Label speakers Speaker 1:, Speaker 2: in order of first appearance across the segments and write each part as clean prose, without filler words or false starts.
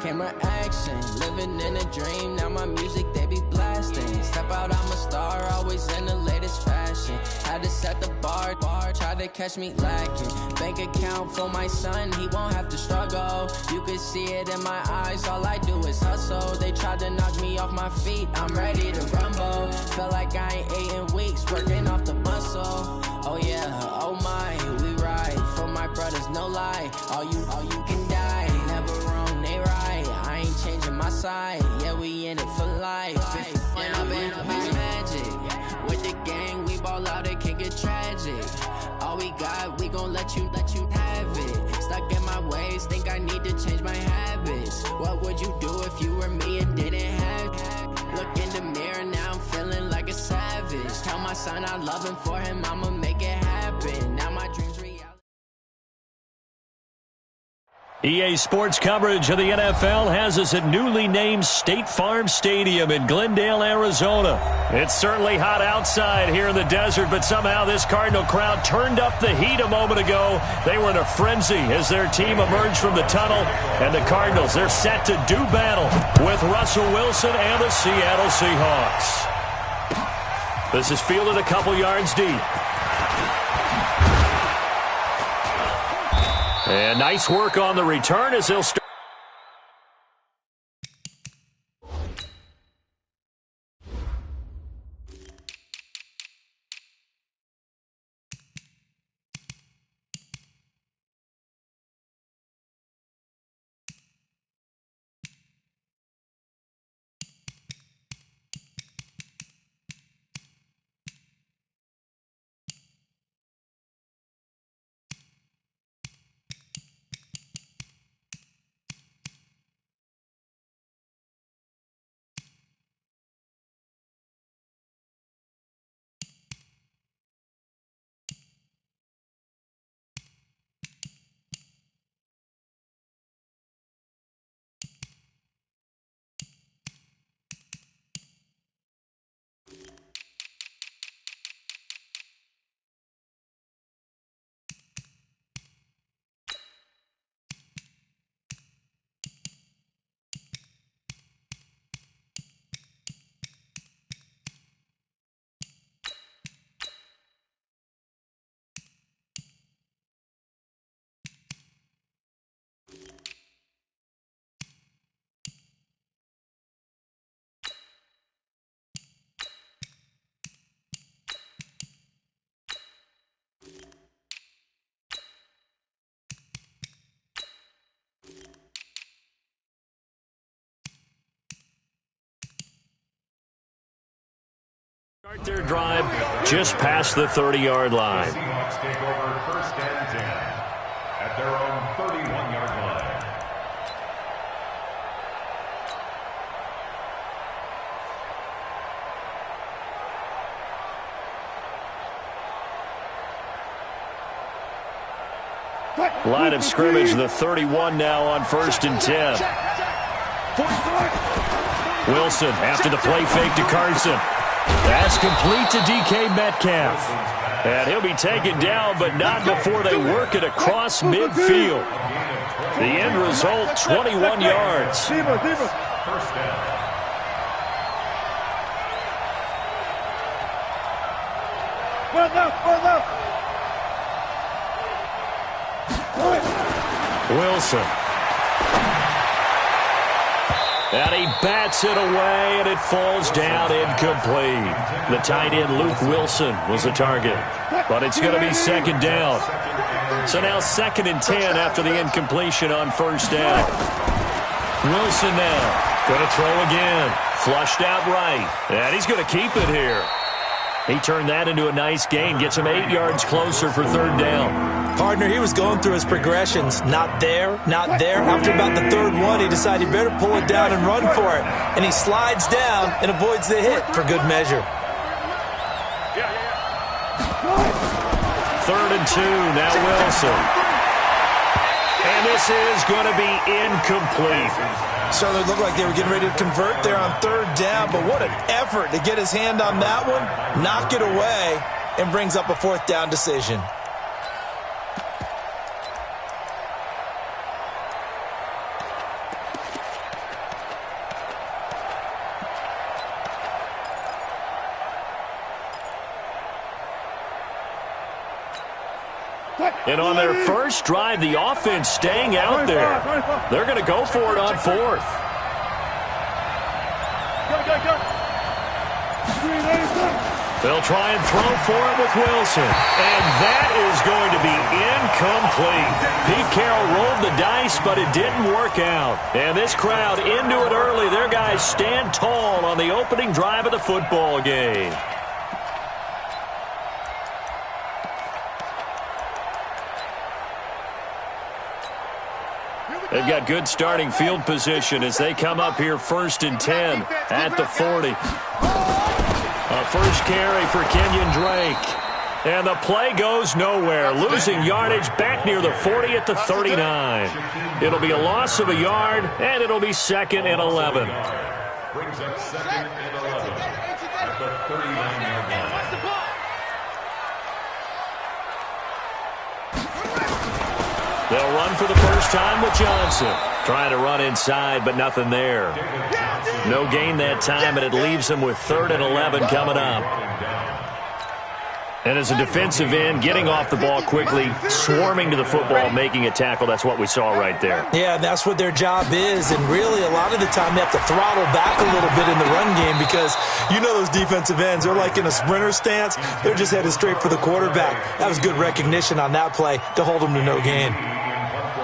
Speaker 1: camera action. Living in a dream, now my music they be blasting. Step out, I'm a star, always in the latest fashion. Had to set the bar, try to catch me lacking. Bank account for my son, he won't have to struggle. You can see it in my eyes, all I do is hustle. They tried to knock me off my feet, I'm ready to rumble. Feel like I ain't ate in weeks, working off the muscle. Oh yeah, oh my, we ride for my brothers, no lie. All you can die, never wrong, they right. I ain't changing my side, yeah, we in it for life. And I've been magic with the gang, we ball out, it can get tragic. All we got, we gon' let you have it. Stuck in my ways, think I need to change my habits. What would you do if you were me and didn't have it? Look in the mirror, now I'm feeling like a savage. Tell my son I love him, for him I'ma make it happen. Now my dreams reality.
Speaker 2: EA Sports coverage of the NFL has us at newly named State Farm Stadium in Glendale, Arizona. It's certainly hot outside here in the desert, but somehow this Cardinal crowd turned up the heat a moment ago. They were in a frenzy as their team emerged from the tunnel, and the Cardinals, they're set to do battle with Russell Wilson and the Seattle Seahawks. This is fielded a couple yards deep. And nice work on the return as he'll start. Start their drive just past the 30-yard line.
Speaker 3: Seahawks take over first and 10 at their own 31-yard line.
Speaker 2: Line of scrimmage, the 31 now on first and 10. Wilson after the play fake to Carson. That's complete to DK Metcalf. And he'll be taken down, but not before they work it across midfield. The end result, 21 yards.
Speaker 3: First down.
Speaker 2: Wilson. And he bats it away, and it falls down incomplete. The tight end, Luke Wilson, was the target. But it's going to be second down. So now second and 10 after the incompletion on first down. Wilson now going to throw again. Flushed out right. And he's going to keep it here. He turned that into a nice gain. Gets him 8 yards closer for third down.
Speaker 4: Partner, he was going through his progressions. Not there, not there. After about the third one, he decided he better pull it down and run for it. And he slides down and avoids the hit for good measure.
Speaker 2: Third and 2, now Wilson. And this is going to be incomplete.
Speaker 4: So it looked like they were getting ready to convert there on third down, but what an effort to get his hand on that one, knock it away, and brings up a fourth down decision.
Speaker 2: And on their first drive, the offense staying out there. They're going to go for it on fourth. They'll try and throw for it with Wilson. And that is going to be incomplete. Pete Carroll rolled the dice, but it didn't work out. And this crowd into it early. Their guys stand tall on the opening drive of the football game. They've got good starting field position as they come up here 1st and 10 at the 40. A first carry for Kenyon Drake. And the play goes nowhere. Losing yardage back near the 40 at the 39. It'll be a loss of a yard, and it'll be 2nd and 11.
Speaker 3: Brings up 2nd and 11 at the 39-yard line.
Speaker 2: They'll run for the first time with Johnson. Trying to run inside, but nothing there. No gain that time, and it leaves them with 3rd and 11 coming up. And as a defensive end, getting off the ball quickly, swarming to the football, making a tackle, that's what we saw right there.
Speaker 4: Yeah, that's what their job is, and really a lot of the time they have to throttle back a little bit in the run game because you know those defensive ends, they're like in a sprinter stance. They're just headed straight for the quarterback. That was good recognition on that play to hold them to no gain.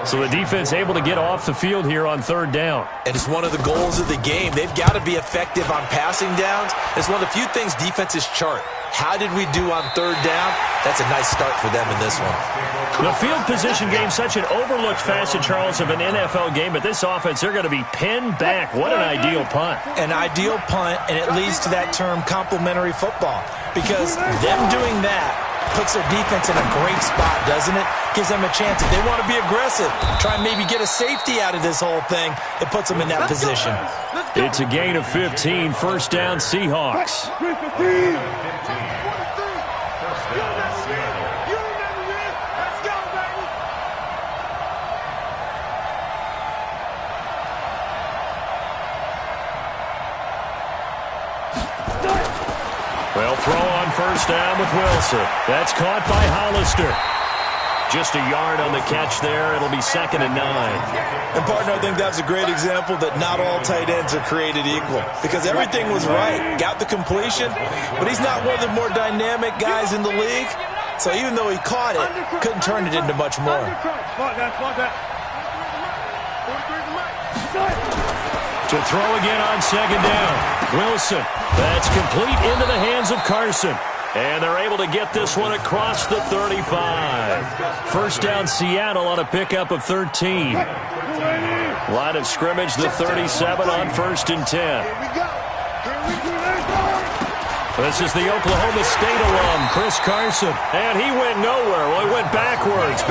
Speaker 2: So the defense able to get off the field here on 3rd down.
Speaker 4: And it's one of the goals of the game. They've got to be effective on passing downs. It's one of the few things defenses chart. How did we do on 3rd down? That's a nice start for them in this one.
Speaker 2: The field position game, such an overlooked facet, Charles, of an NFL game. But this offense, they're going to be pinned back. What an ideal punt.
Speaker 4: An ideal punt, and it leads to that term complementary football. Because them doing that puts their defense in a great spot, doesn't it? Gives them a chance. If they want to be aggressive, try and maybe get a safety out of this whole thing, it puts them in that position.
Speaker 2: It's a gain of 15, 1st down Seahawks. They'll throw on 1st down with Wilson. That's caught by Hollister. Just a yard on the catch there. It'll be 2nd and 9.
Speaker 4: And, partner, I think that's a great example that not all tight ends are created equal because everything was right. Got the completion, but he's not one of the more dynamic guys in the league. So even though he caught it, couldn't turn it into much more.
Speaker 2: To throw again on 2nd down. Wilson. That's complete into the hands of Carson. And they're able to get this one across the 35. 1st down Seattle on a pickup of 13. Line of scrimmage, the 37 on 1st and 10. This is the Oklahoma State alum, Chris Carson. And he went nowhere. Well, he went backwards.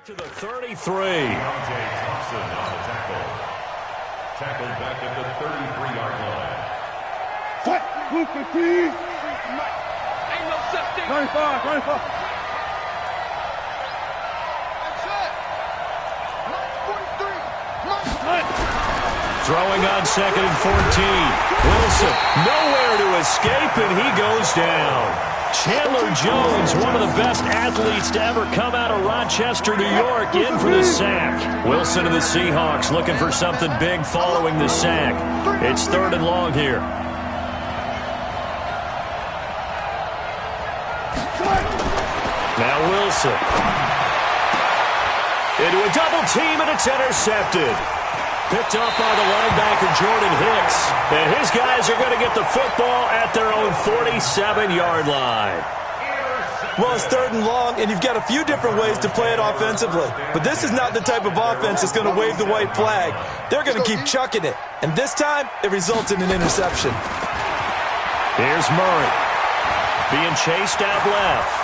Speaker 2: To the 33.
Speaker 3: Thompson on the tackle. Tackled back at the 33-yard line.
Speaker 5: Ain't no such thing.
Speaker 6: 95.
Speaker 2: Throwing on 2nd and 14. Wilson, nowhere to escape, and he goes down. Chandler Jones, one of the best athletes to ever come out of Rochester, New York, in for the sack. Wilson and the Seahawks looking for something big following the sack. It's 3rd and long here. Now Wilson. Into a double team, and it's intercepted. Picked up by the linebacker, Jordan Hicks. And his guys are going to get the football at their own 47-yard line.
Speaker 4: Well, it's 3rd and long, and you've got a few different ways to play it offensively. But this is not the type of offense that's going to wave the white flag. They're going to keep chucking it. And this time, it results in an interception.
Speaker 2: Here's Murray. Being chased out left.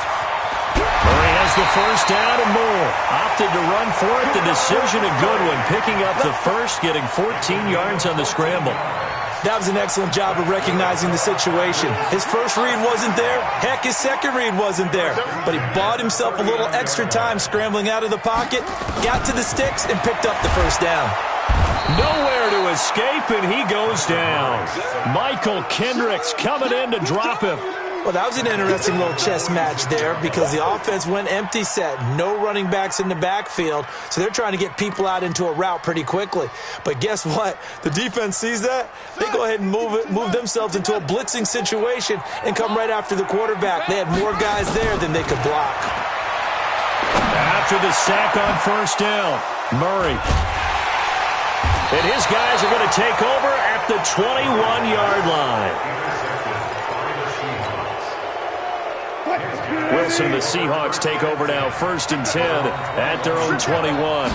Speaker 2: Murray has the first down and more. Opted to run for it. The decision a good one. Picking up the first, getting 14 yards on the scramble.
Speaker 4: That was an excellent job of recognizing the situation. His first read wasn't there. Heck, his second read wasn't there. But he bought himself a little extra time scrambling out of the pocket, got to the sticks, and picked up the first down.
Speaker 2: Nowhere to escape, and he goes down. Michael Kendricks coming in to drop him.
Speaker 4: Well, that was an interesting little chess match there because the offense went empty set. No running backs in the backfield, so they're trying to get people out into a route pretty quickly. But guess what? The defense sees that. They go ahead and move themselves into a blitzing situation and come right after the quarterback. They had more guys there than they could block.
Speaker 2: After the sack on first down, Murray. And his guys are going to take over at the 21-yard line. Wilson and the Seahawks take over now, 1st and 10 at their own 21.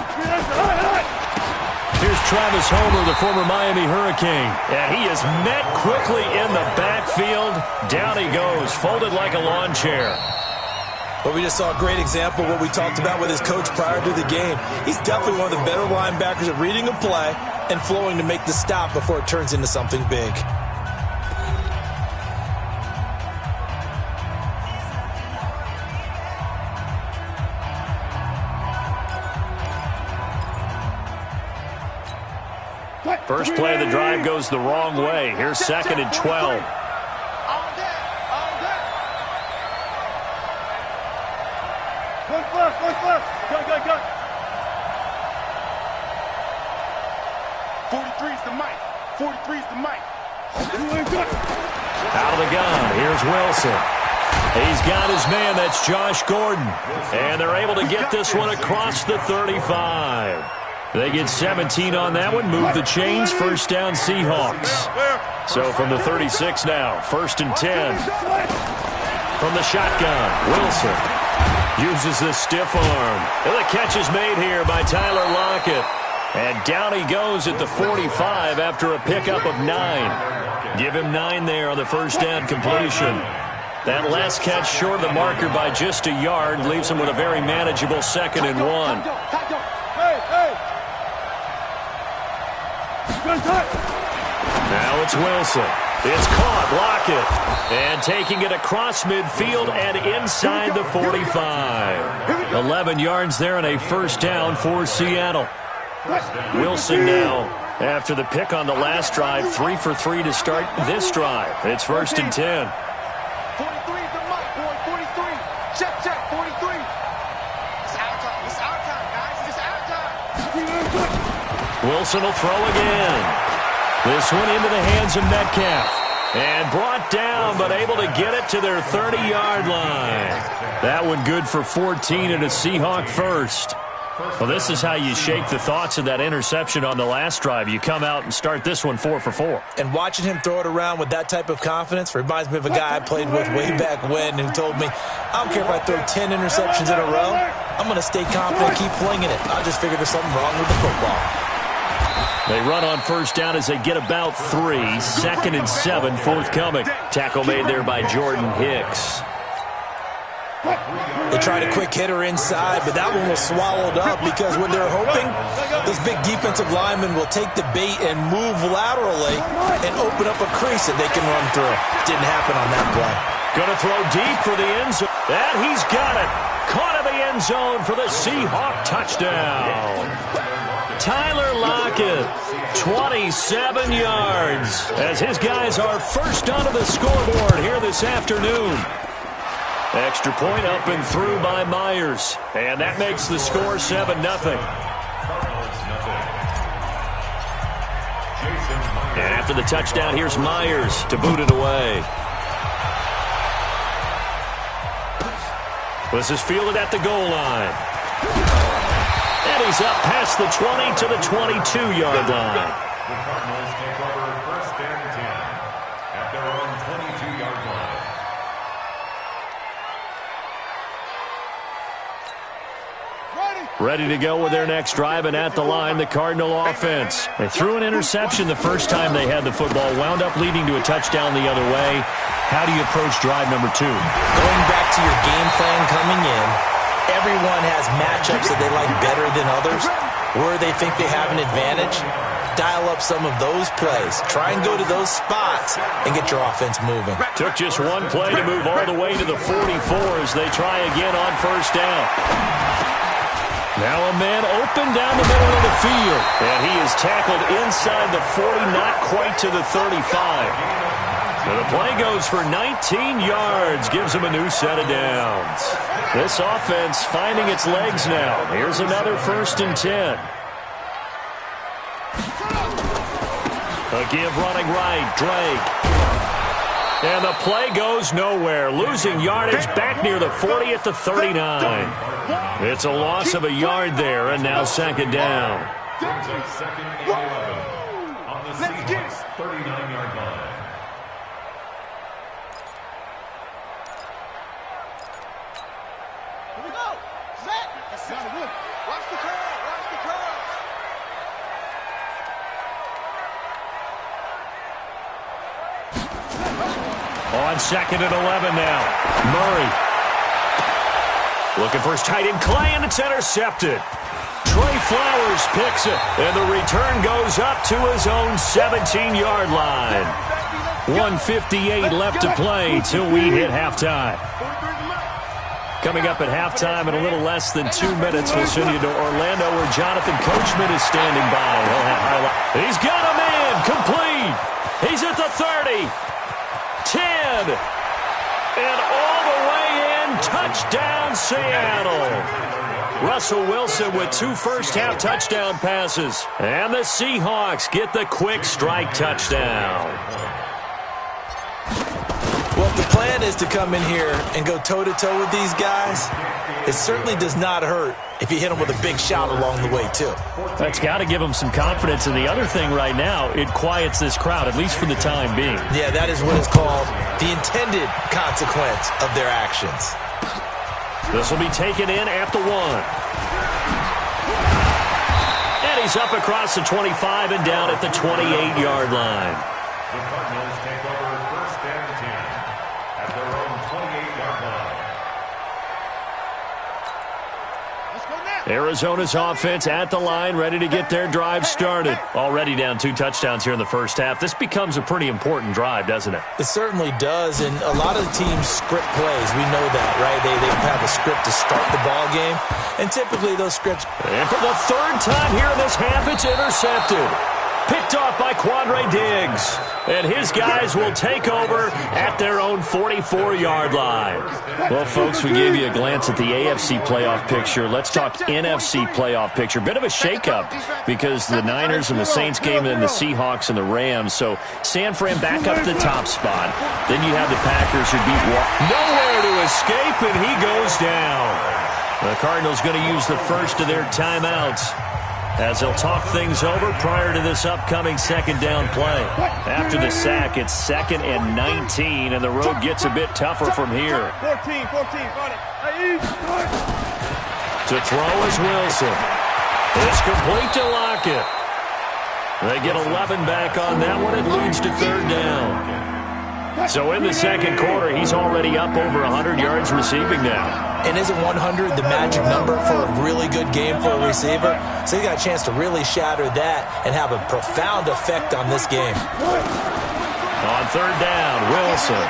Speaker 2: Here's Travis Homer, the former Miami Hurricane. And he is met quickly in the backfield. Down he goes, folded like a lawn chair.
Speaker 4: But we just saw a great example of what we talked about with his coach prior to the game. He's definitely one of the better linebackers at reading a play and flowing to make the stop before it turns into something big.
Speaker 2: First play of the drive goes the wrong way. Here's 2nd and 12.
Speaker 5: Go. 43's the mic. 43's the mic.
Speaker 2: Out of the gun. Here's Wilson. He's got his man. That's Josh Gordon. And they're able to get this one across the 35. They get 17 on that one. Move the chains. First down, Seahawks. So from the 36 now, 1st and 10. From the shotgun, Wilson uses the stiff arm. And the catch is made here by Tyler Lockett. And down he goes at the 45 after a pickup of 9. Give him 9 there on the first down completion. That last catch short of the marker by just a yard leaves him with a very manageable 2nd and 1. Now it's Wilson. It's caught. Lockett. And taking it across midfield and inside the 45. 11 yards there and a first down for Seattle. Wilson now, after the pick on the last drive, 3 for 3 to start this drive. It's 1st and 10.
Speaker 5: 43 is the mic, boy. 43. Check. 43. It's our time. It's our time, guys. It's our time.
Speaker 2: Wilson will throw again. This one into the hands of Metcalf. And brought down, but able to get it to their 30-yard line. That one good for 14 and a Seahawk first. Well, this is how you shake the thoughts of that interception on the last drive. You come out and start this one 4 for 4.
Speaker 4: And watching him throw it around with that type of confidence reminds me of a guy I played with way back when who told me, I don't care if I throw 10 interceptions in a row. I'm going to stay confident, keep flinging it. I just figured there's something wrong with the football.
Speaker 2: They run on first down as they get about 3. 2nd and 7 forthcoming. Tackle made there by Jordan Hicks.
Speaker 4: They tried a quick hitter inside, but that one was swallowed up because what they're hoping, those big defensive linemen will take the bait and move laterally and open up a crease that they can run through. Didn't happen on that play.
Speaker 2: Going to throw deep for the end zone. And he's got it. Caught in the end zone for the Seahawk touchdown. Tyler Lockett, 27 yards, as his guys are first onto the scoreboard here this afternoon. Extra point up and through by Myers. And that makes the score 7-0. And after the touchdown, here's Myers to boot it away. This is fielded at the goal line. And he's up past the 20 to the 22-yard line.
Speaker 3: The Cardinals take over 1st and 10 at their own 22-yard line.
Speaker 2: Ready to go with their next drive, and at the line, the Cardinal offense. They threw an interception the first time they had the football, wound up leading to a touchdown the other way. How do you approach drive number 2?
Speaker 4: Going back to your game plan coming in, everyone has matchups that they like better than others. Where they think they have an advantage, dial up some of those plays. Try and go to those spots and get your offense moving.
Speaker 2: Took just one play to move all the way to the 44 as they try again on first down. Now a man open down the middle of the field. And he is tackled inside the 40, not quite to the 35. And the play goes for 19 yards, gives him a new set of downs. This offense finding its legs now. Here's another 1st and 10. A give running right, Drake. And the play goes nowhere. Losing yardage back near the 40 at the 39. It's a loss of a yard there, and now 2nd down.
Speaker 3: Brings up 2nd and 11 on the Seahawks 39-yard line.
Speaker 5: Here we go. Set. Watch the curve. Watch the curve.
Speaker 2: On 2nd and 11 now. Murray. Looking for his tight end, Clay, and it's intercepted. Trey Flowers picks it, and the return goes up to his own 17-yard line. 1:58 left to play till we hit halftime. Coming up at halftime in a little less than 2 minutes, we'll send you to Orlando where Jonathan Coachman is standing by. He'll have highlight. He's got a man, complete. He's at the 30, 10, and all the way in, touchdown Seattle. Russell Wilson with 2 first-half touchdown passes. And the Seahawks get the quick strike touchdown.
Speaker 4: Well, if the plan is to come in here and go toe-to-toe with these guys, it certainly does not hurt if you hit them with a big shout along the way, too.
Speaker 2: That's got to give them some confidence. And the other thing right now, it quiets this crowd, at least for the time being.
Speaker 4: Yeah, that is what is called the intended consequence of their actions.
Speaker 2: This will be taken in at the 1. And he's up across the 25 and down at the 28-yard line.
Speaker 3: The Cardinals take over 1st and 10 at their own 28-yard line.
Speaker 5: Let's go now.
Speaker 2: Arizona's offense at the line, ready to get their drive started. Already down 2 touchdowns here in the first half. This becomes a pretty important drive, doesn't it?
Speaker 4: It certainly does, and a lot of the teams script plays. We know that, right? They have a script to start the ball game, and typically those scripts...
Speaker 2: And for the 3rd time here in this half, it's intercepted. Picked off by Quandre Diggs. And his guys will take over at their own 44-yard line. Well, folks, we gave you a glance at the AFC playoff picture. Let's talk NFC playoff picture. Bit of a shakeup because the Niners and the Saints game and the Seahawks and the Rams. So San Fran back up to the top spot. Then you have the Packers who beat nowhere to escape, and he goes down. The Cardinals going to use the first of their timeouts as they'll talk things over prior to this upcoming 2nd down play. After the sack, it's 2nd and 19, and the road gets a bit tougher from here.
Speaker 5: 14, got it.
Speaker 2: To throw is Wilson. It's complete to Lockett. They get 11 back on that one. It leads to 3rd down. So in the 2nd quarter, he's already up over 100 yards receiving now.
Speaker 4: And isn't 100 the magic number for a really good game for a receiver? So he got a chance to really shatter that and have a profound effect on this game.
Speaker 2: On 3rd down, Wilson.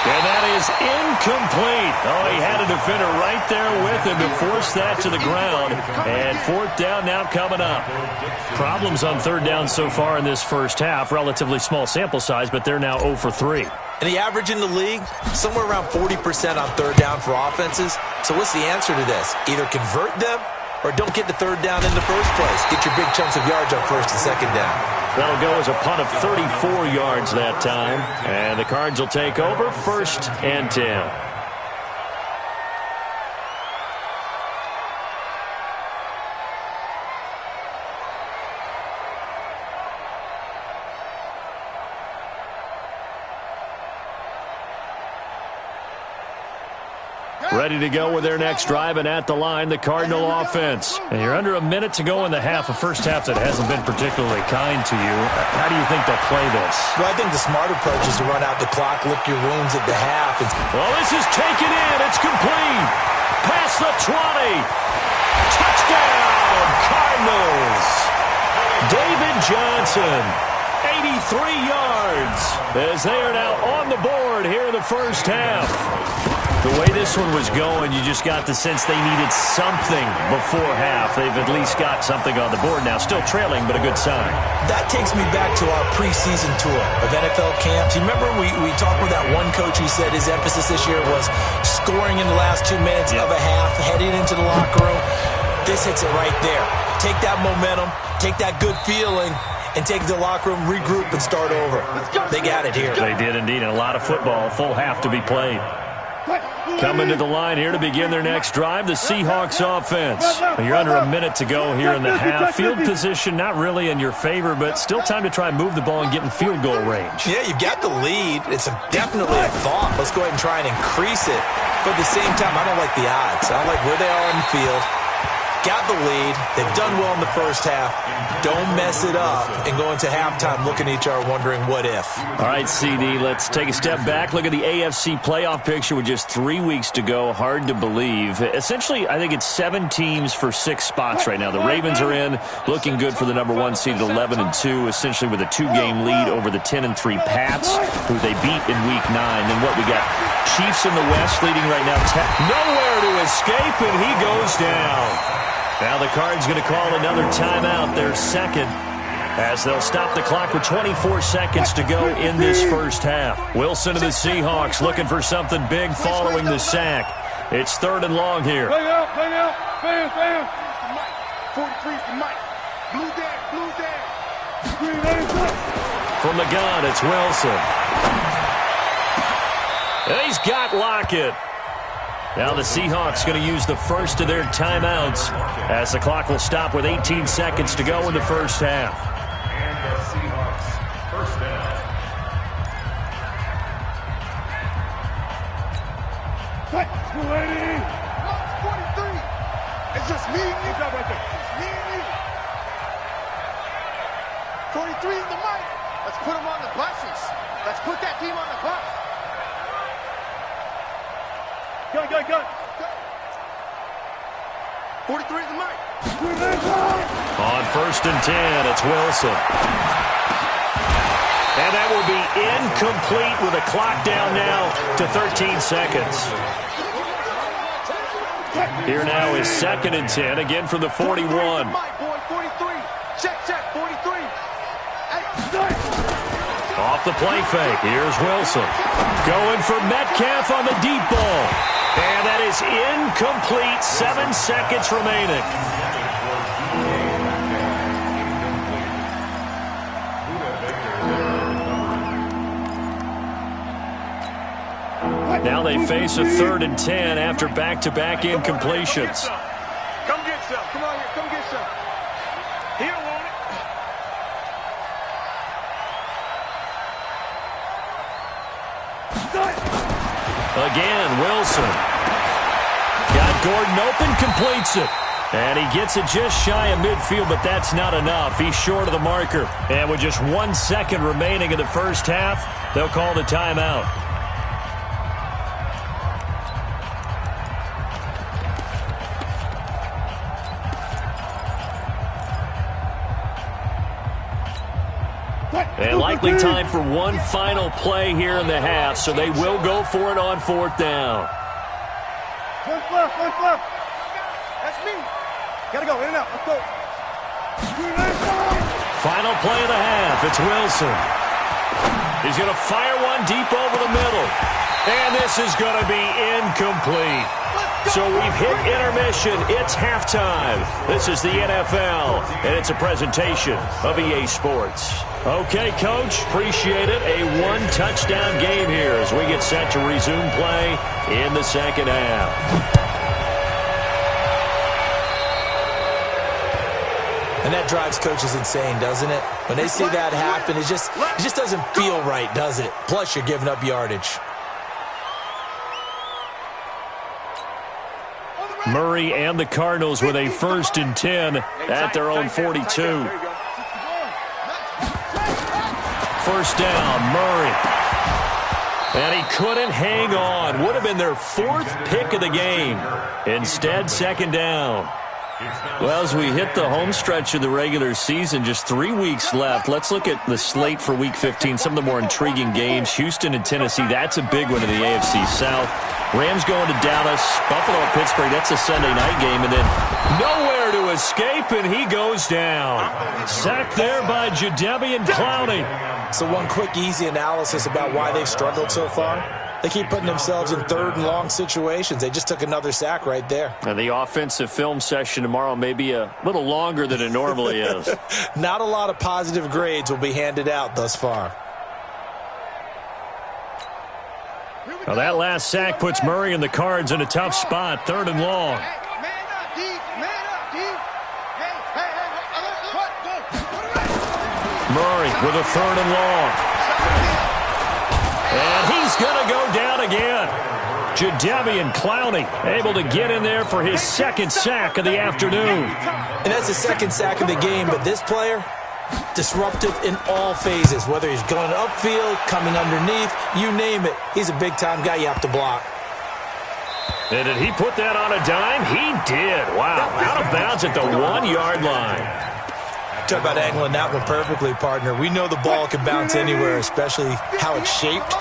Speaker 2: And that is incomplete. Oh, he had a defender right there with him to force that to the ground. And 4th down now coming up. Problems on 3rd down so far in this first half. Relatively small sample size, but they're now 0 for 3.
Speaker 4: And the average in the league, somewhere around 40% on 3rd down for offenses. So what's the answer to this? Either convert them or don't get the 3rd down in the first place. Get your big chunks of yards on 1st and 2nd down.
Speaker 2: That'll go as a punt of 34 yards that time. And the Cards will take over 1st and 10. Ready to go with their next drive, and at the line, the Cardinal offense. And you're under a minute to go in the half, a first half that hasn't been particularly kind to you. How do you think they'll play this?
Speaker 4: Well, I think the smart approach is to run out the clock, lick your wounds at the half.
Speaker 2: Well, this is taken in. It's complete. Past the 20. Touchdown, Cardinals. David Johnson, 83 yards, as they are now on the board here in the first half. The way this one was going, you just got the sense they needed something before half. They've at least got something on the board now. Still trailing, but a good sign.
Speaker 4: That takes me back to our preseason tour of NFL camps. You remember we talked with that one coach who said his emphasis this year was scoring in the last 2 minutes of a half, heading into the locker room. This hits it right there. Take that momentum, take that good feeling, and take the locker room, regroup, and start over. They got it here.
Speaker 2: They did indeed, and a lot of football, full half to be played. Coming to the line here to begin their next drive, the Seahawks offense. You're under a minute to go here in the half. Field position not really in your favor, but still time to try and move the ball and get in field goal range.
Speaker 4: Yeah, you've got the lead. It's definitely a thought. Let's go ahead and try and increase it. But at the same time, I don't like the odds. I don't like where they are on the field. Got the lead. They've done well in the first half. Don't mess it up and go into halftime looking at each other wondering what if.
Speaker 2: All right, CD, let's take a step back. Look at the AFC playoff picture with just 3 weeks to go. Hard to believe. Essentially, I think it's 7 teams for 6 spots right now. The Ravens are in, looking good for the number 1 seed at 11-2, essentially with a 2-game lead over the 10-3 Pats, who they beat in Week 9. Then what we got? Chiefs in the West leading right now. Nowhere to escape, and he goes down. Now the Cards going to call another timeout, their second, as they'll stop the clock with 24 seconds to go in this first half. Wilson of the Seahawks looking for something big following the sack. It's 3rd and long here.
Speaker 5: Bang out, bang out, bang, bang. 43 for Mike. Blue dad.
Speaker 2: From the gun, it's Wilson. And he's got Lockett. Now the Seahawks going to use the first of their timeouts as the clock will stop with 18 seconds to go in the first half.
Speaker 3: And the Seahawks first down.
Speaker 5: Fight, 43. It's just me and you. Right there. It's me and you. 43 is the mic. Let's put them on the buses. Let's put that team on the bus. Go. 43 is the mic.
Speaker 2: On 1st and 10, it's Wilson. And that will be incomplete with a clock down now to 13 seconds. Here now is 2nd and 10, again from the 41.
Speaker 5: 43. Check, 43.
Speaker 2: Off the play fake, here's Wilson. Going for Metcalf on the deep ball. And that is incomplete, 7 seconds remaining. Now they face a 3rd and 10 after back-to-back incompletions.
Speaker 5: Come get some. Come on here. Come get some. He don't want it.
Speaker 2: Again, Wilson. Got Gordon open, completes it. And he gets it just shy of midfield, but that's not enough. He's short of the marker. And with just 1 second remaining in the first half, they'll call the timeout. And likely time for one final play here in the half, so they will go for it on 4th down.
Speaker 5: Left. That's me. Gotta go, in and out. Let's go.
Speaker 2: Final play of the half. It's Wilson. He's going to fire one deep over the middle. And this is going to be incomplete. So we've hit intermission. It's halftime. This is the NFL, and it's a presentation of EA Sports. Okay, Coach, appreciate it. A one-touchdown game here as we get set to resume play in the second half.
Speaker 4: And that drives coaches insane, doesn't it? When they see that happen, it just doesn't feel right, does it? Plus, you're giving up yardage.
Speaker 2: Murray and the Cardinals with a 1st and 10 at their own 42. 1st down, Murray. And he couldn't hang on. Would have been their 4th pick of the game. Instead, 2nd down. Well, as we hit the home stretch of the regular season, just 3 weeks left. Let's look at the slate for Week 15, some of the more intriguing games. Houston and Tennessee, that's a big one in the AFC South. Rams going to Dallas, Buffalo, Pittsburgh, that's a Sunday night game. And then nowhere to escape, and he goes down. Sacked there by Jadeveon Clowney.
Speaker 4: So one quick, easy analysis about why they've struggled so far. They keep putting themselves in 3rd and long situations. They just took another sack right there.
Speaker 2: And the offensive film session tomorrow may be a little longer than it normally is.
Speaker 4: Not a lot of positive grades will be handed out thus far.
Speaker 2: Well, that last sack puts Murray and the Cards in a tough spot, 3rd and long. Murray with a 3rd and long. And he's going to go down again. Jadeveon Clowney able to get in there for his 2nd sack of the afternoon.
Speaker 4: And that's the 2nd sack of the game, but this player, disruptive in all phases, whether he's going upfield, coming underneath, you name it. He's a big-time guy you have to block.
Speaker 2: And did he put that on a dime? He did. Wow, out of bounds at the 1-yard line.
Speaker 4: Talk about angling that one perfectly, partner. We know the ball can bounce anywhere, especially how it's shaped.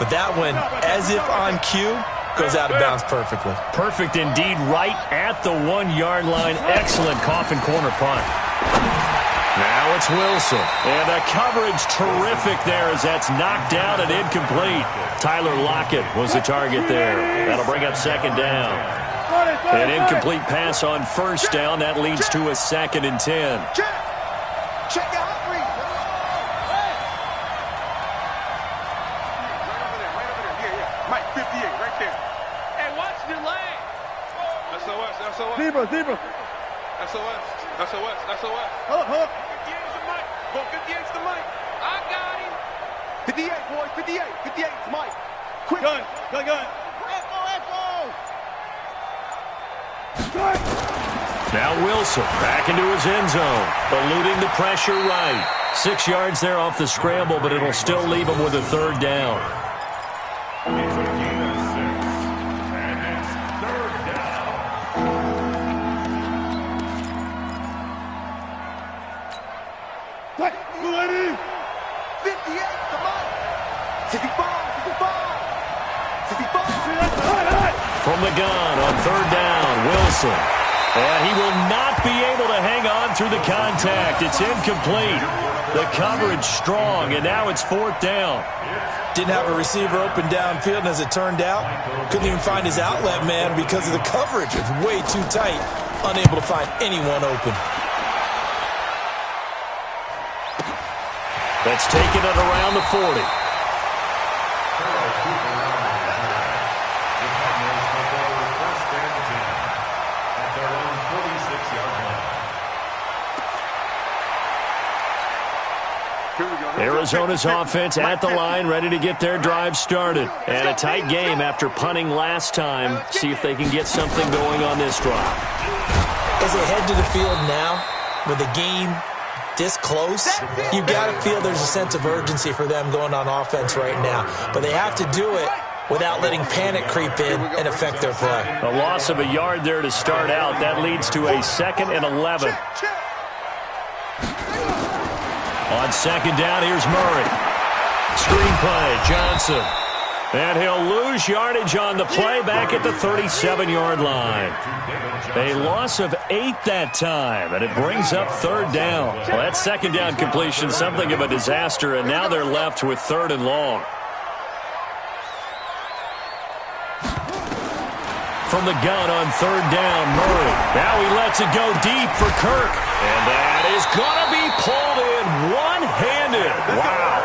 Speaker 4: But that one, as if on cue, goes out of bounds perfectly.
Speaker 2: Perfect indeed, right at the 1-yard line. Excellent coffin corner punt. Now it's Wilson. And the coverage terrific there as that's knocked down and incomplete. Tyler Lockett was the target there. That'll bring up 2nd down. An incomplete pass on 1st down. That leads to a 2nd and 10.
Speaker 5: Check your hot read. Right over there. Yeah. Mike, 58, right there. Hey, watch the lane. SOS. Zebra. SOS. Hold up. 58's the mic. Go, 58's the mic. I got him. 58, boys. 58's Mike. Quick. Gun. Echo.
Speaker 2: Now Wilson back into his end zone, eluding the pressure right. 6 yards there off the scramble, but it'll still leave him with a 3rd down.
Speaker 3: It's a gain of 6, and it's 3rd down.
Speaker 5: What? 58, come on. 65.
Speaker 2: From the gun on 3rd down, Wilson. And he will not be able to hang on through the contact. It's incomplete. The coverage strong, and now it's 4th down.
Speaker 4: Didn't have a receiver open downfield, and as it turned out, couldn't even find his outlet man because of the coverage. It's way too tight, unable to find anyone open.
Speaker 2: That's taken it around the 40. Arizona's offense at the line, ready to get their drive started. And a tight game after punting last time. See if they can get something going on this drive.
Speaker 4: As they head to the field now, with the game this close, you've got to feel there's a sense of urgency for them going on offense right now. But they have to do it without letting panic creep in and affect their play.
Speaker 2: A loss of a yard there to start out. That leads to a 2nd and 11. On 2nd down, here's Murray. Screen play, Johnson. And he'll lose yardage on the play back at the 37-yard line. A loss of 8 that time, and it brings up third down. Well, that second down completion, something of a disaster, and now they're left with third and long. From the gun on third down, Murray. Now he lets it go deep for Kirk. And that is going to be pulled in one-handed. Wow.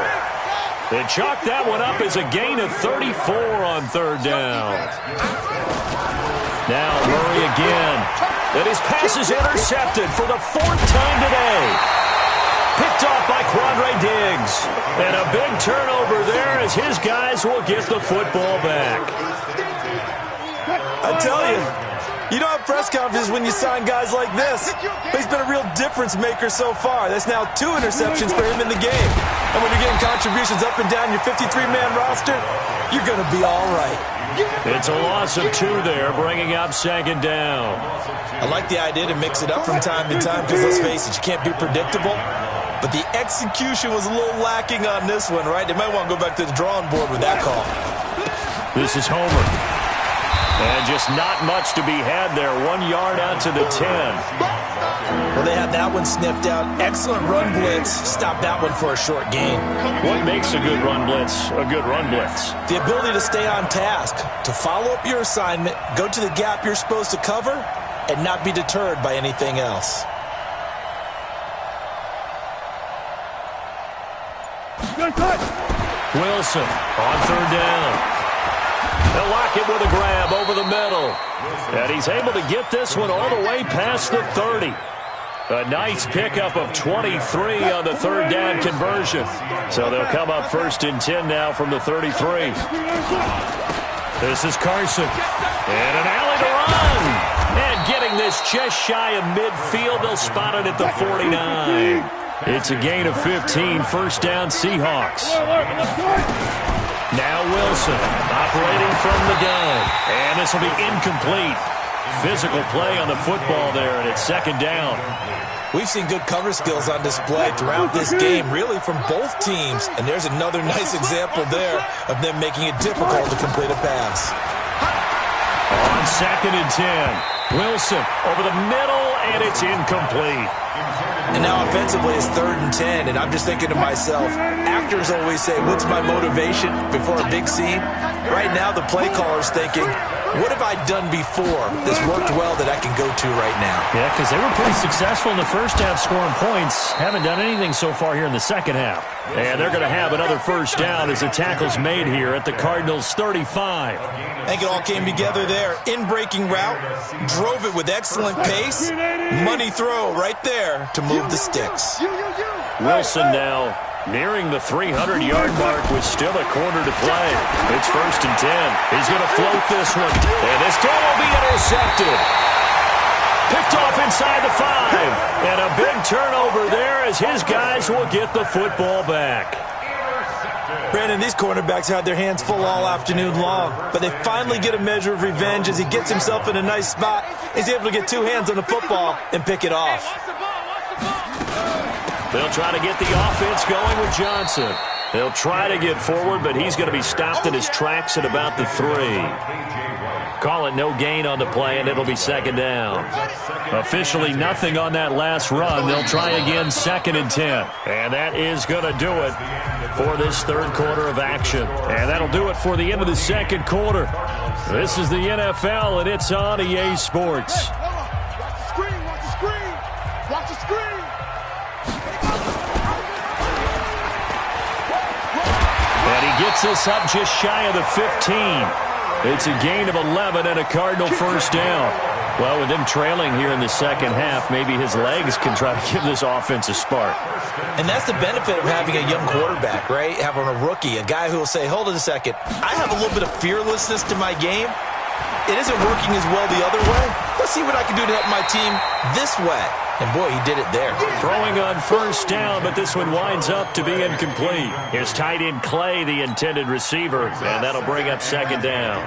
Speaker 2: They chalked that one up as a gain of 34 on third down. Now Murray again. And his pass is intercepted for the 4th time today. Picked off by Quandre Diggs. And a big turnover there as his guys will get the football back.
Speaker 4: I tell you, you don't have press conferences when you sign guys like this. But he's been a real difference maker so far. That's now 2 interceptions for him in the game. And when you're getting contributions up and down your 53-man roster, you're going to be all right.
Speaker 2: It's a loss of 2 there, bringing up second down.
Speaker 4: I like the idea to mix it up from time to time because, let's face it, you can't be predictable. But the execution was a little lacking on this one, right? They might want to go back to the drawing board with that call.
Speaker 2: This is Homer. And just not much to be had there. 1 yard out to the 10.
Speaker 4: Well, they had that one sniffed out. Excellent run blitz. Stop that one for a short gain.
Speaker 2: What makes a good run blitz a good run blitz?
Speaker 4: The ability to stay on task, to follow up your assignment, go to the gap you're supposed to cover, and not be deterred by anything else.
Speaker 2: Wilson on third down. They'll lock it with a grab over the middle. And he's able to get this one all the way past the 30. A nice pickup of 23 on the third down conversion. So they'll come up 1st and 10 now from the 33. This is Carson. And an alley to run. And getting this just shy of midfield. They'll spot it at the 49. It's a gain of 15. First down, Seahawks. Now Wilson operating from the gun. And this will be incomplete. Physical play on the football there, and it's second down.
Speaker 4: We've seen good cover skills on display throughout this game, really from both teams. And there's another nice example there of them making it difficult to complete a pass.
Speaker 2: On 2nd and 10. Wilson over the middle, and it's incomplete.
Speaker 4: And now offensively it's 3rd and 10, and I'm just thinking to myself, actors always say, what's my motivation before a big scene? Right now the play caller's thinking, what have I done before that's worked well that I can go to right now?
Speaker 2: Yeah, because they were pretty successful in the first half scoring points. Haven't done anything so far here in the second half. And they're going to have another first down as the tackle's made here at the Cardinals' 35.
Speaker 4: I think it all came together there. In-breaking route, drove it with excellent pace. Money throw right there to move the sticks.
Speaker 2: Wilson now nearing the 300-yard mark with still a quarter to play. It's 1st and 10. He's going to float this one. And this throw will be intercepted. Picked off inside the 5. And a big turnover there as his guys will get the football back.
Speaker 4: Brandon, these cornerbacks had their hands full all afternoon long, but they finally get a measure of revenge as he gets himself in a nice spot. He's able to get 2 hands on the football and pick it off.
Speaker 2: They'll try to get the offense going with Johnson. They'll try to get forward, but he's going to be stopped in his tracks at about the 3. Call it no gain on the play, and it'll be second down. Officially nothing on that last run. They'll try again 2nd and 10. And that is going to do it for this third quarter of action. And that'll do it for the end of the second quarter. This is the NFL, and it's on EA Sports.
Speaker 5: Watch the screen.
Speaker 2: And he gets us up just shy of the 15. It's a gain of 11 and a Cardinal first down. Well, with them trailing here in the second half, maybe his legs can try to give this offense a spark.
Speaker 4: And that's the benefit of having a young quarterback, right? Having a rookie, a guy who will say, hold on a second, I have a little bit of fearlessness to my game. It isn't working as well the other way. Let's see what I can do to help my team this way. And, boy, he did it there.
Speaker 2: Throwing on first down, but this one winds up to be incomplete. Here's tight end Clay, the intended receiver, and that'll bring up second down.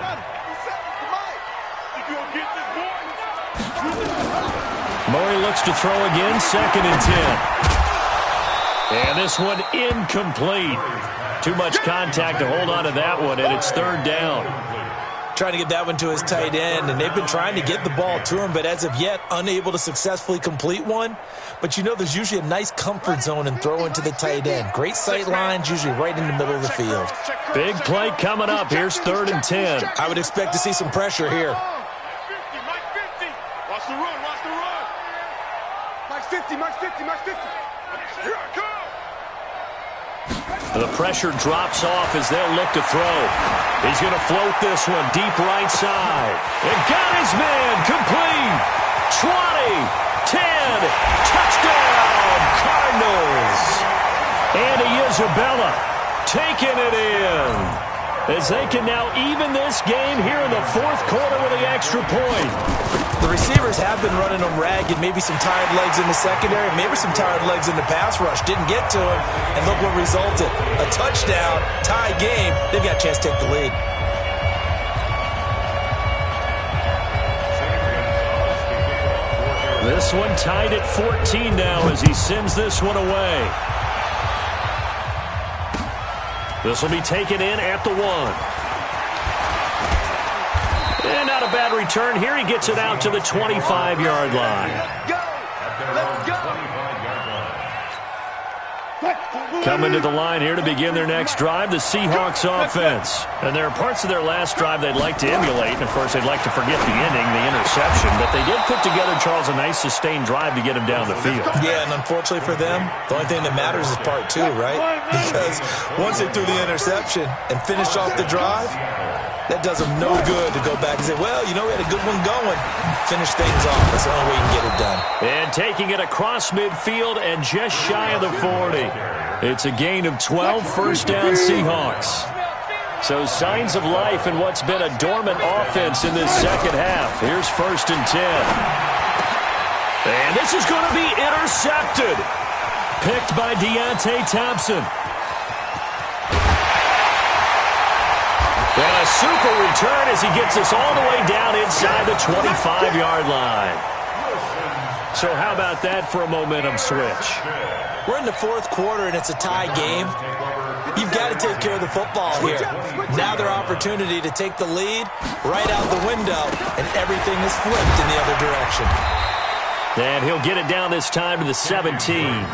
Speaker 2: Murray looks to throw again, 2nd and 10. And this one incomplete. Too much contact to hold on to that one, and it's third down.
Speaker 4: Trying to get that one to his tight end, and they've been trying to get the ball to him, but as of yet, unable to successfully complete one. But you know there's usually a nice comfort zone in throwing to the tight end. Great sight lines, usually right in the middle of the field.
Speaker 2: Big play coming up. Here's 3rd and 10.
Speaker 4: I would expect to see some pressure here.
Speaker 5: Watch the run, watch the run. Mike's 50, Mike's 50, Mike's 50. Here I come.
Speaker 2: The pressure drops off as they'll look to throw. He's going to float this one deep right side. And got his man complete. 20, 10, touchdown, Cardinals. Andy Isabella taking it in as they can now even this game here in the 4th quarter with the extra point.
Speaker 4: The receivers have been running them ragged, maybe some tired legs in the secondary, maybe some tired legs in the pass rush. Didn't get to him, and look what resulted. A touchdown, tie game. They've got a chance to take the lead.
Speaker 2: This one tied at 14 now as he sends this one away. This will be taken in at the 1. And not a bad return here. He gets it out to the 25-yard line.
Speaker 5: Let's go.
Speaker 2: Coming to the line here to begin their next drive, the Seahawks offense. And there are parts of their last drive they'd like to emulate. And, of course, they'd like to forget the ending, the interception. But they did put together, Charles, a nice sustained drive to get him down the field.
Speaker 4: Yeah, and unfortunately for them, the only thing that matters is part 2, right? Because once they threw the interception and finished off the drive, that does them no good to go back and say, well, you know, we had a good one going. Finish things off. That's the only way you can get it done.
Speaker 2: And taking it across midfield and just shy of the 40. It's a gain of 12, first down Seahawks. So signs of life in what's been a dormant offense in this second half. Here's 1st and 10. And this is going to be intercepted. Picked by Deontay Thompson. And a super return as he gets us all the way down inside the 25-yard line. So how about that for a momentum switch?
Speaker 4: We're in the 4th quarter, and it's a tie game. You've got to take care of the football here. Now their opportunity to take the lead right out the window, and everything is flipped in the other direction.
Speaker 2: And he'll get it down this time to the 17.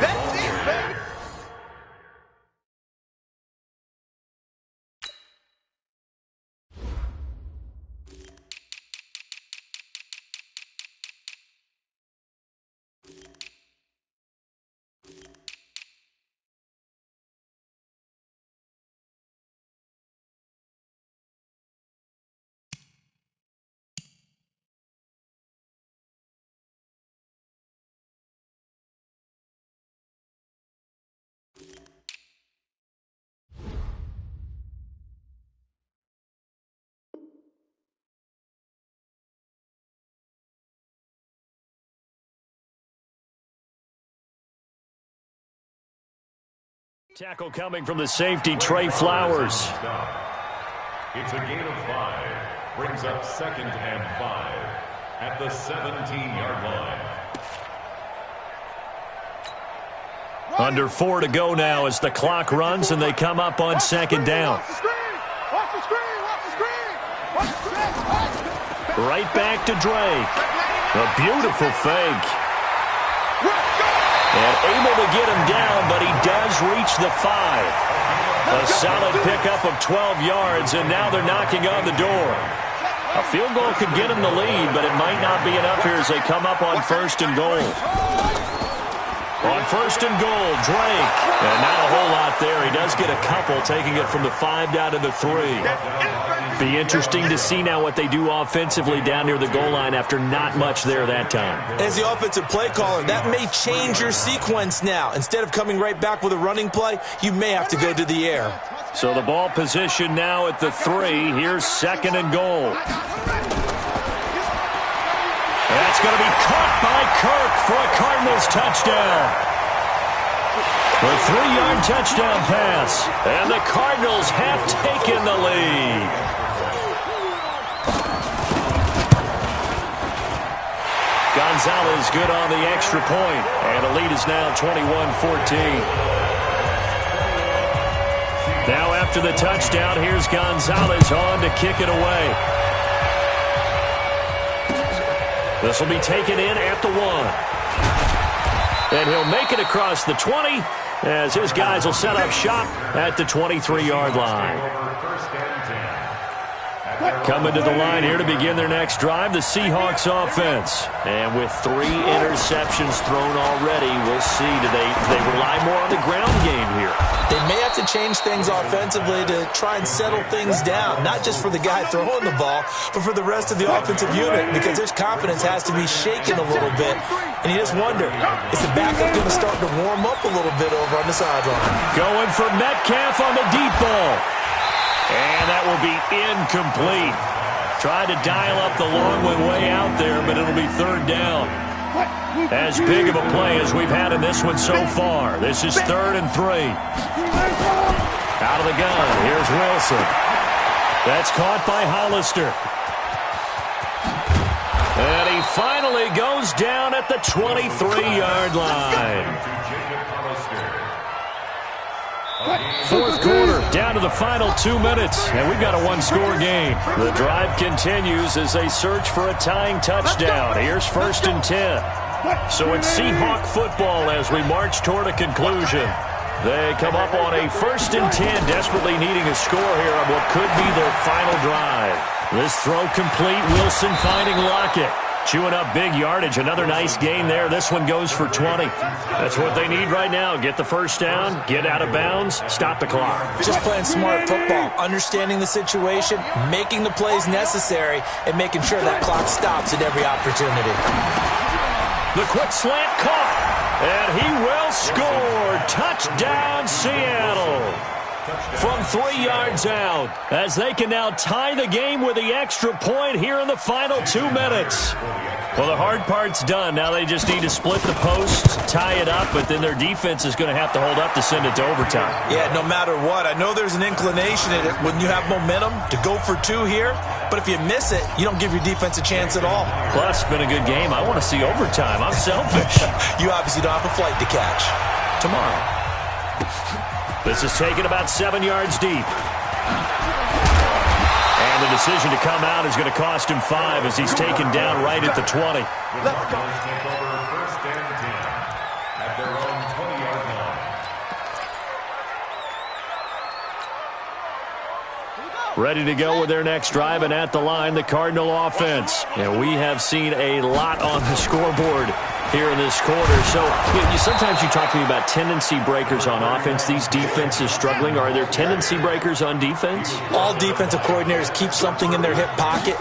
Speaker 2: Tackle coming from the safety, Trey Flowers.
Speaker 3: It's a gain of 5. Brings up 2nd and 5 at the 17-yard line.
Speaker 2: Under 4 to go now as the clock runs and they come up on 2nd down. Right back to Drake. A beautiful fake. And able to get him down, but he does reach the 5. A solid pickup of 12 yards, and now they're knocking on the door. A field goal could get him the lead, but it might not be enough here as they come up on 1st and goal. On 1st and goal, Drake. And not a whole lot there. He does get a couple, taking it from the 5 down to the 3. Be interesting to see now what they do offensively down near the goal line after not much there that time.
Speaker 4: As the offensive play caller, that may change your sequence now. Instead of coming right back with a running play, you may have to go to the air.
Speaker 2: So the ball position now at the 3. Here's 2nd and goal. That's going to be caught by Kirk for a Cardinals touchdown. A 3-yard touchdown pass. And the Cardinals have taken the lead. Gonzalez good on the extra point. And the lead is now 21-14. Now after the touchdown, here's Gonzalez on to kick it away. This will be taken in at the 1. And he'll make it across the 20 as his guys will set up shop at the 23-yard line. Coming to the line here to begin their next drive, the Seahawks offense. And with 3 interceptions thrown already, we'll see. Do they rely more on the ground game here?
Speaker 4: They may have to change things offensively to try and settle things down, not just for the guy throwing the ball, but for the rest of the offensive unit, because their confidence has to be shaken a little bit. And you just wonder, is the backup going to start to warm up a little bit over on the sideline?
Speaker 2: Going for Metcalf on the deep ball. And that will be incomplete. Tried to dial up the long one way out there, but it'll be 3rd down. As big of a play as we've had in this one so far. This is 3rd and 3. Out of the gun, here's Wilson. That's caught by Hollister. And he finally goes down at the 23-yard line. 4th quarter, down to the final 2 minutes, and we've got a 1-score game. The drive continues as they search for a tying touchdown. Here's 1st and 10. So it's Seahawk football as we march toward a conclusion. They come up on a 1st and 10, desperately needing a score here on what could be their final drive. This throw complete, Wilson finding Lockett. Chewing up big yardage. Another nice gain there. This one goes for 20. That's what they need right now. Get the first down, get out of bounds, stop the clock.
Speaker 4: Just playing smart football, understanding the situation, making the plays necessary, and making sure that clock stops at every opportunity.
Speaker 2: The quick slant caught, and he will score. Touchdown, Seattle. From 3 yards out, as they can now tie the game with the extra point here in the final 2 minutes. Well, the hard part's done. Now they just need to split the posts, tie it up, but then their defense is going to have to hold up to send it to overtime.
Speaker 4: Yeah, no matter what. I know there's an inclination in it when you have momentum to go for 2 here, but if you miss it, you don't give your defense a chance at all.
Speaker 2: Plus, it's been a good game. I want to see overtime. I'm selfish.
Speaker 4: You obviously don't have a flight to catch.
Speaker 2: Tomorrow. This is taken about 7 yards deep. And the decision to come out is going to cost him 5 as he's taken down right at the 20.
Speaker 3: Let's go. Take over 1st and 10 at their own 20-yard line.
Speaker 2: Ready to go with their next drive, and at the line, the Cardinal offense. And we have seen a lot on the scoreboard here in this quarter. So sometimes you talk to me about tendency breakers on offense. These defenses struggling. Are there tendency breakers on defense?
Speaker 4: All defensive coordinators keep something in their hip pocket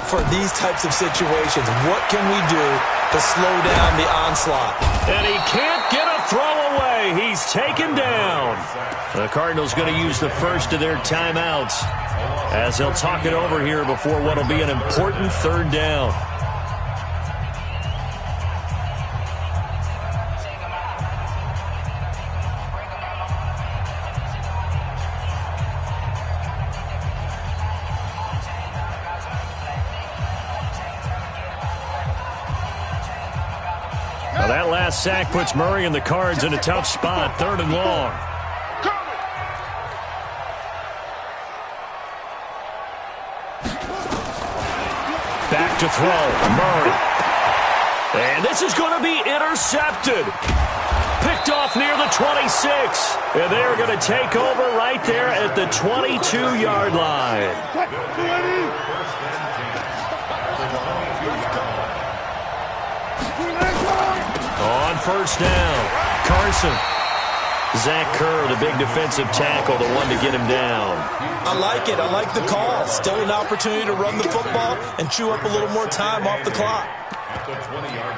Speaker 4: for these types of situations. What can we do to slow down the onslaught?
Speaker 2: And he can't get a throw away. He's taken down. The Cardinals going to use the first of their timeouts as they'll talk it over here before what will be an important 3rd down. Now that last sack puts Murray and the Cards in a tough spot, 3rd and long. Back to throw, Murray. And this is going to be intercepted. Picked off near the 26. And they're going to take over right there at the 22-yard line. On 1st down, Carson. Zach Kerr, the big defensive tackle, the one to get him down.
Speaker 4: I like it. I like the call. Still an opportunity to run the football and chew up a little more time off the clock.
Speaker 3: At the 20-yard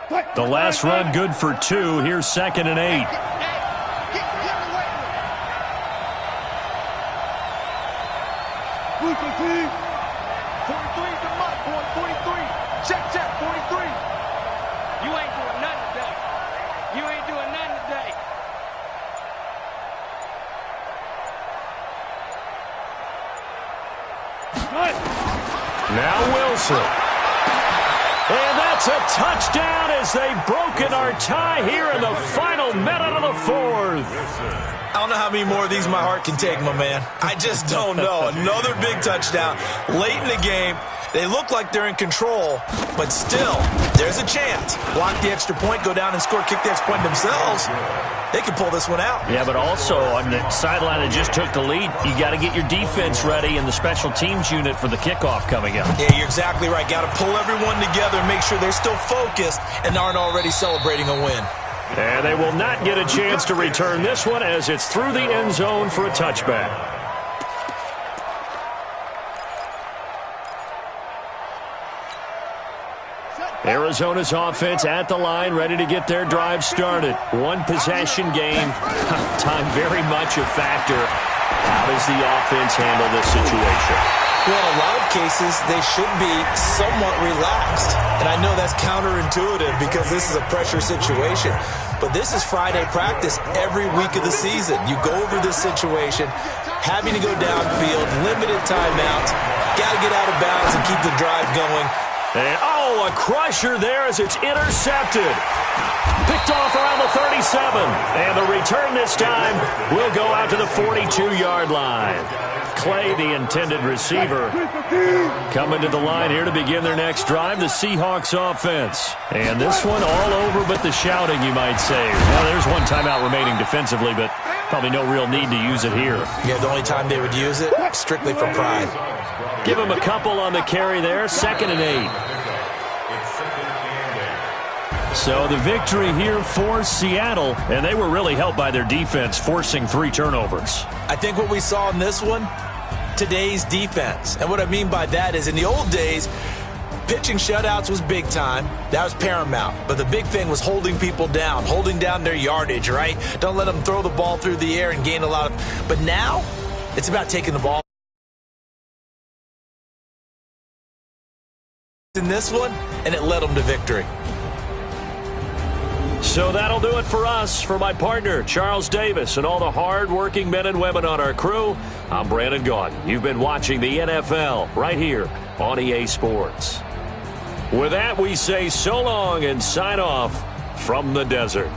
Speaker 3: line.
Speaker 2: The last run good for 2. Here's 2nd and 8. Now Wilson. And that's It's a touchdown as they've broken our tie here in the final minute of the fourth.
Speaker 4: I don't know how many more of these my heart can take, my man. I just don't know. Another big touchdown late in the game. They look like they're in control, but still, there's a chance. Block the extra point, go down and score, kick the extra point themselves. They can pull this one out.
Speaker 2: Yeah, but also on the sideline that just took the lead, you got to get your defense ready and the special teams unit for the kickoff coming up.
Speaker 4: Yeah, you're exactly right. Got to pull everyone together and make sure they're still focused and aren't already celebrating a win.
Speaker 2: And they will not get a chance to return this one as it's through the end zone for a touchback. Arizona's offense at the line, ready to get their drive started. One possession game. Time very much a factor. How does the offense handle this situation?
Speaker 4: Well, in a lot of cases, they should be somewhat relaxed. And I know that's counterintuitive because this is a pressure situation. But this is Friday practice every week of the season. You go over this situation, having to go downfield, limited timeouts, got to get out of bounds and keep the drive going.
Speaker 2: And, a crusher there as it's intercepted. Picked off around the 37. And the return this time will go out to the 42-yard line. Clay, the intended receiver, coming to the line here to begin their next drive, the Seahawks offense. And this one all over but the shouting, you might say. Well, there's one timeout remaining defensively, but probably no real need to use it here.
Speaker 4: Yeah, the only time they would use it, strictly for pride.
Speaker 2: Give him a couple on the carry there, 2nd and 8. So the victory here for Seattle, and they were really helped by their defense forcing 3 turnovers.
Speaker 4: I think what we saw in this one, today's defense. And what I mean by that is in the old days, pitching shutouts was big time. That was paramount. But the big thing was holding people down, holding down their yardage, right? Don't let them throw the ball through the air and gain a lot of... But now, it's about taking the ball. In this one, and it led them to victory.
Speaker 2: So that'll do it for us. For my partner, Charles Davis, and all the hard-working men and women on our crew, I'm Brandon Gaudin. You've been watching the NFL right here on EA Sports. With that, we say so long and sign off from the desert.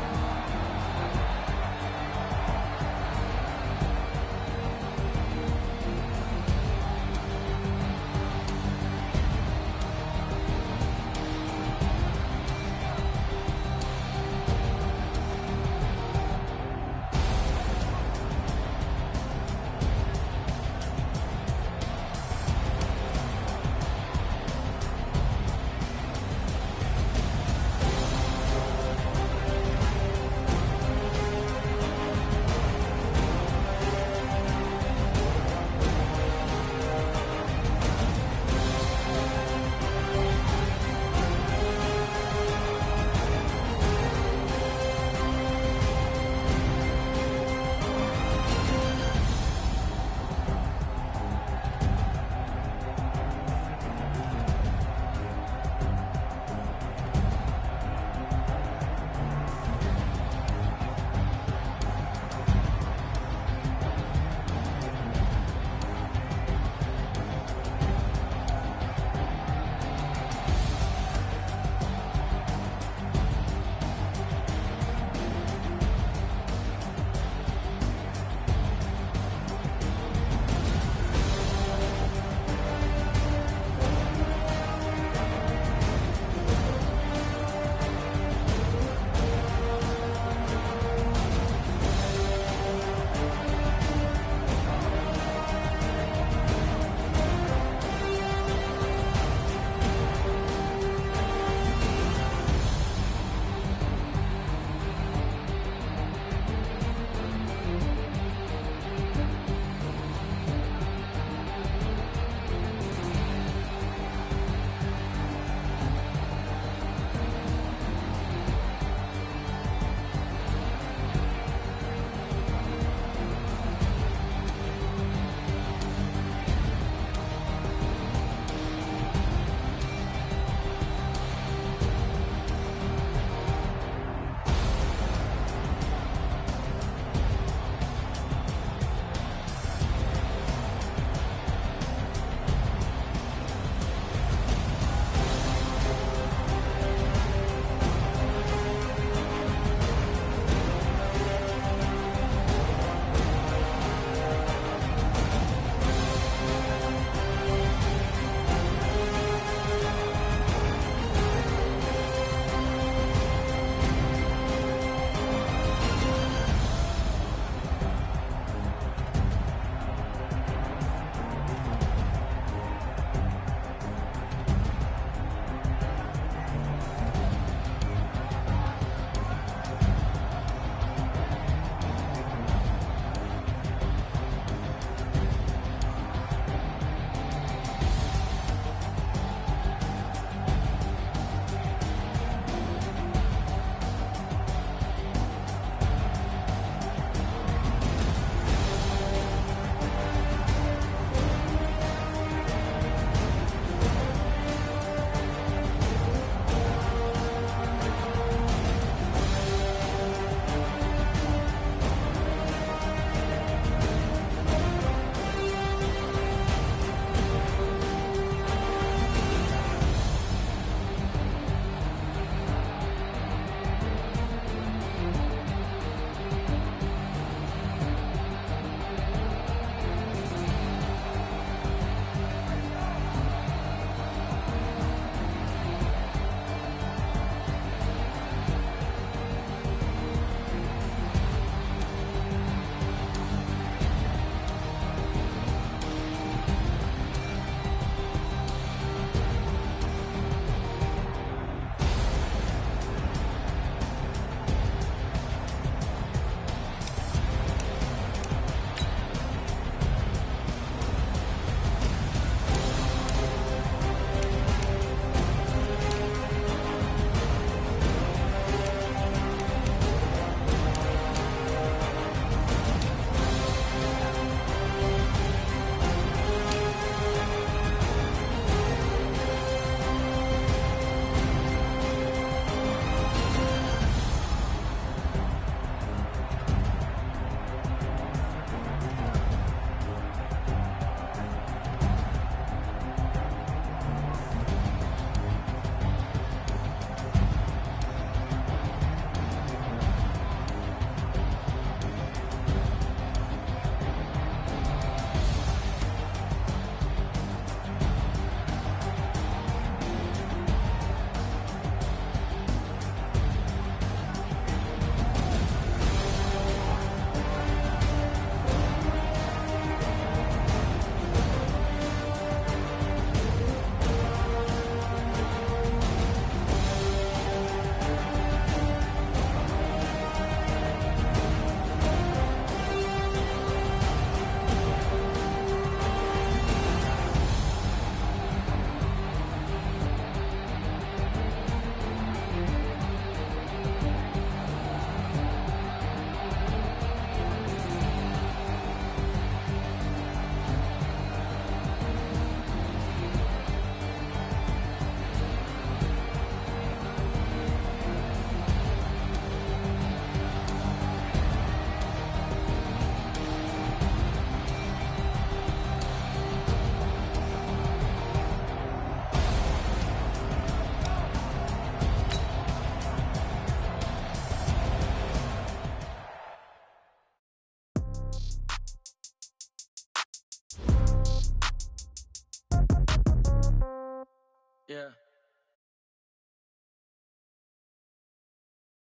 Speaker 6: Yeah.